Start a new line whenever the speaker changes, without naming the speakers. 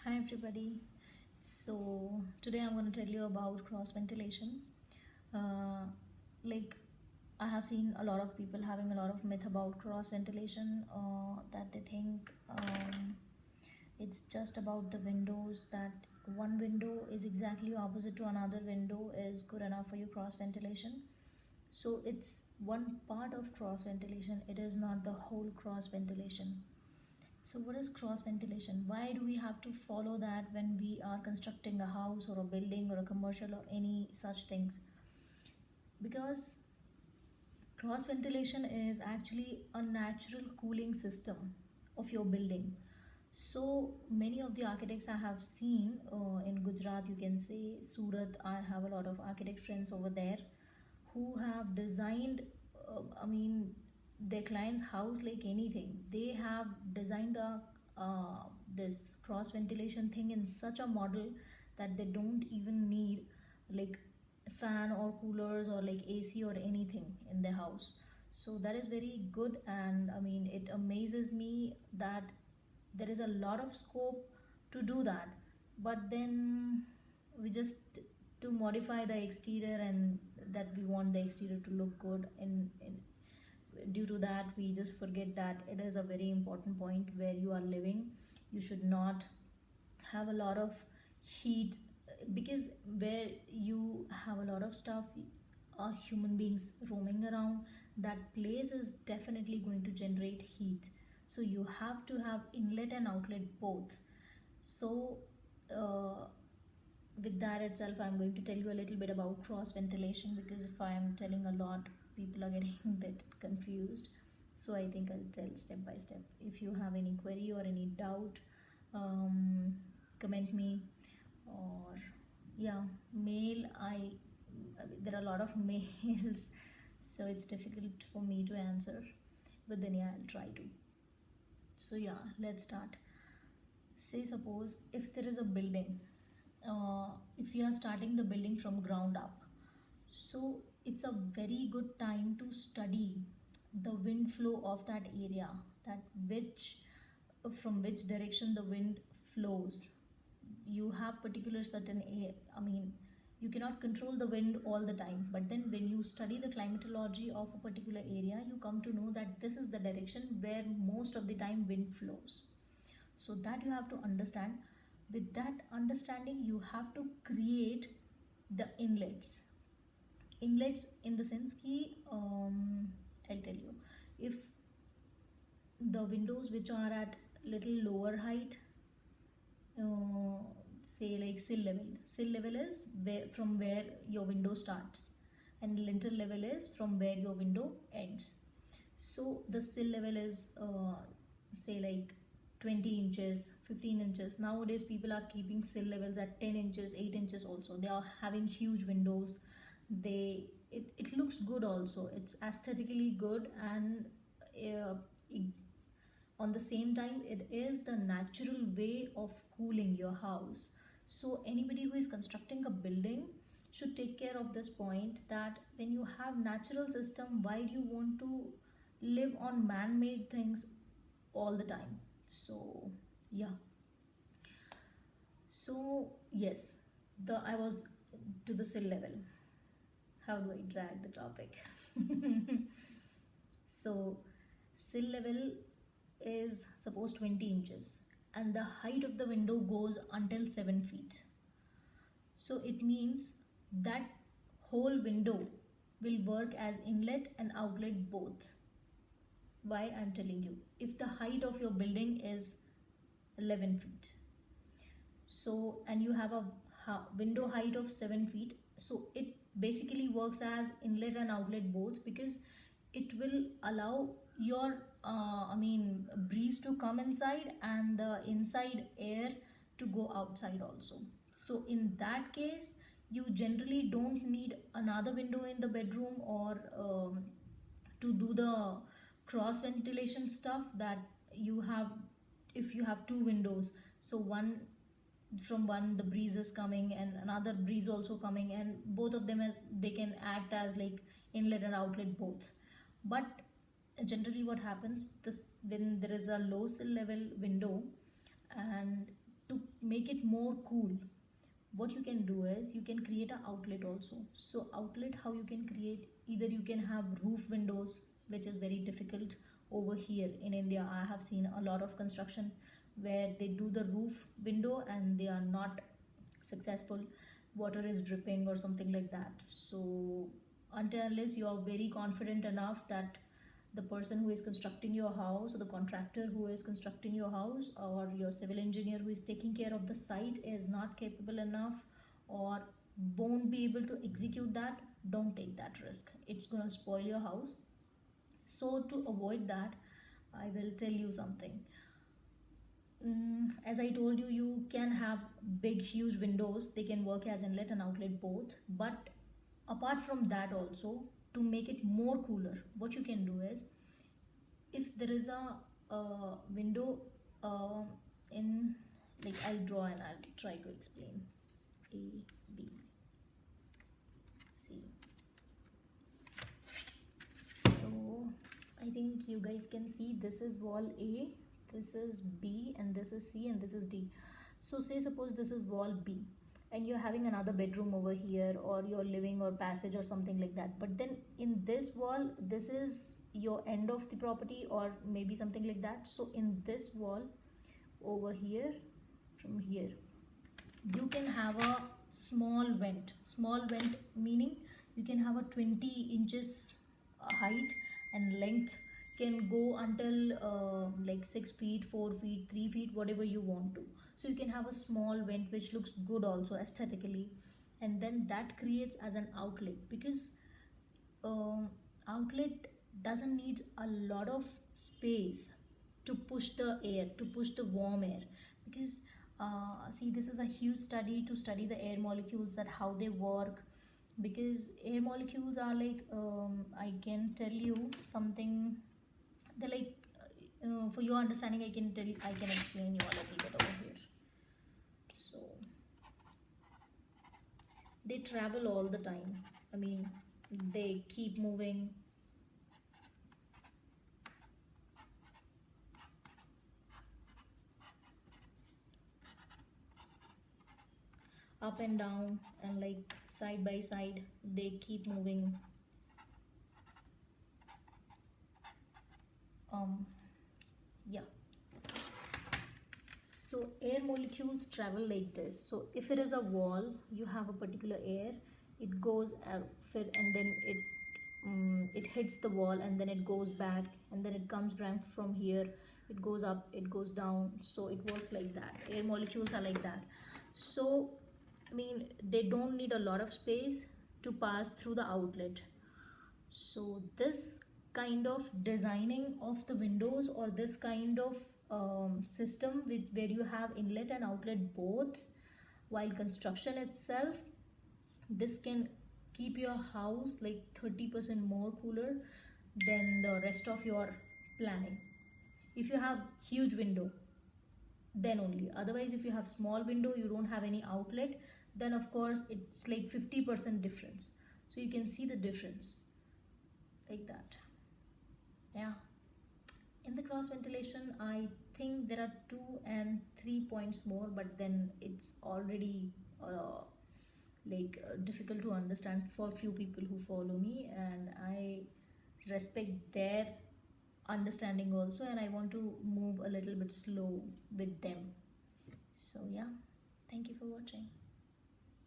Hi everybody. So today I'm going to tell you about cross ventilation. Uh, like I have seen a lot of people having a lot of myth about cross ventilation. That they think it's just about the windows. That one window is exactly opposite to another window is good enough for you cross ventilation. So it's one part of cross ventilation. It is not the whole cross ventilation. So, what is cross ventilation? Why do we have to follow that when we are constructing a house or a building or a commercial or any such things? Because cross ventilation is actually a natural cooling system of your building. So, many of the architects I have seen in Gujarat, you can say Surat, I have a lot of architect friends over there who have designed, I mean, their client's house like anything. They have designed the this cross ventilation thing in such a model that they don't even need like fan or coolers or like AC or anything in their house. So that is very good, and I mean, it amazes me that there is a lot of scope to do that, but then we just to modify the exterior, and that we want the exterior to look good, and due to that we just forget that it is a very important point where you are living. You should not have a lot of heat, because where you have a lot of stuff, human beings roaming around, that place is definitely going to generate heat. So you have to have inlet and outlet both. So uh, with that itself, I'm going to tell you a little bit about cross ventilation, because if I am telling a lot, people are getting a bit confused. So I think I'll tell step by step. If you have any query or any doubt, um, comment me, or yeah, mail. There are a lot of mails, so it's difficult for me to answer, but then yeah, I'll try to. So yeah, let's start. Say suppose if there is a building, if you are starting the building from ground up, so it's a very good time to study the wind flow of that area, that which from which direction the wind flows. You have particular certain I mean, you cannot control the wind all the time, but then when you study the climatology of a particular area, you come to know that this is the direction where most of the time wind flows. So that you have to understand. With that understanding, you have to create the inlets in the sense ki, I'll tell you, if the windows which are at little lower height, uh, say like sill level is where from where your window starts, and lintel level is from where your window ends. So the sill level is say like 20 inches, 15 inches. Nowadays people are keeping sill levels at 10 inches, 8 inches also. They are having huge windows. It looks good also. It's aesthetically good, and uh, it, on the same time it is the natural way of cooling your house. So anybody who is constructing a building should take care of this point, that when you have natural system, why do you want to live on man-made things all the time? So yeah, so yes, the I was to the sill level. How do I drag the topic? So sill level is suppose 20 inches, and the height of the window goes until 7 feet. So it means that whole window will work as inlet and outlet both. Why I'm telling you, if the height of your building is 11 feet, so and you have a window height of 7 feet, so it basically works as inlet and outlet both, because it will allow your I mean breeze to come inside and the inside air to go outside also. So in that case, you generally don't need another window in the bedroom, or to do the cross ventilation stuff that you have. If you have two windows, so one, from one the breeze is coming and another breeze also coming, and both of them as they can act as like inlet and outlet both. But generally what happens, this when there is a low sill level window, and to make it more cool, what you can do is you can create an outlet also. So outlet, how you can create, either you can have roof windows, which is very difficult over here in India. I have seen a lot of construction where they do the roof window and they are not successful, water is dripping or something like that. So until unless you are very confident enough that the person who is constructing your house, or the contractor who is constructing your house, or your civil engineer who is taking care of the site is not capable enough or won't be able to execute that, don't take that risk. It's going to spoil your house. So to avoid that, I will tell you something. As I told you, you can have big huge windows, they can work as inlet and outlet both. But apart from that also, to make it more cooler, what you can do is, if there is a window in, like, I'll draw and I'll try to explain. A, B, C. So I think you guys can see this is wall A, this is B, and this is C, and this is D. So say suppose this is wall B and you're having another bedroom over here, or your living or passage or something like that, but then in this wall this is your end of the property or maybe something like that. So in this wall over here, from here, you can have a small vent, meaning you can have a 20 inches height, and length can go until like 6 feet, 4 feet, 3 feet, whatever you want to. So you can have a small vent which looks good also aesthetically, and then that creates as an outlet, because outlet doesn't need a lot of space to push the air, to push the warm air. Because see, this is a huge study to study the air molecules, that how they work. Because air molecules are like, I can tell you something, they're like, for your understanding, I can explain you a little bit over here. So they travel all the time, I mean, they keep moving. Up and down, and like side by side, they keep moving. Yeah, so air molecules travel like this. So if it is a wall, you have a particular air, it goes fit, and then it hits the wall, and then it goes back, and then it comes back from here, it goes up, it goes down. So it works like that, air molecules are like that. So I mean, they don't need a lot of space to pass through the outlet. So this kind of designing of the windows, or this kind of system where you have inlet and outlet both while construction itself, this can keep your house like 30% more cooler than the rest of your planning. If you have huge window, then only. Otherwise, if you have small window, you don't have any outlet, then of course it's like 50% difference. So you can see the difference like that. Yeah, in the cross ventilation, I think there are 2 and 3 points more, but then it's already difficult to understand for few people who follow me, and I respect their understanding also, and I want to move a little bit slow with them. So yeah, thank you for watching.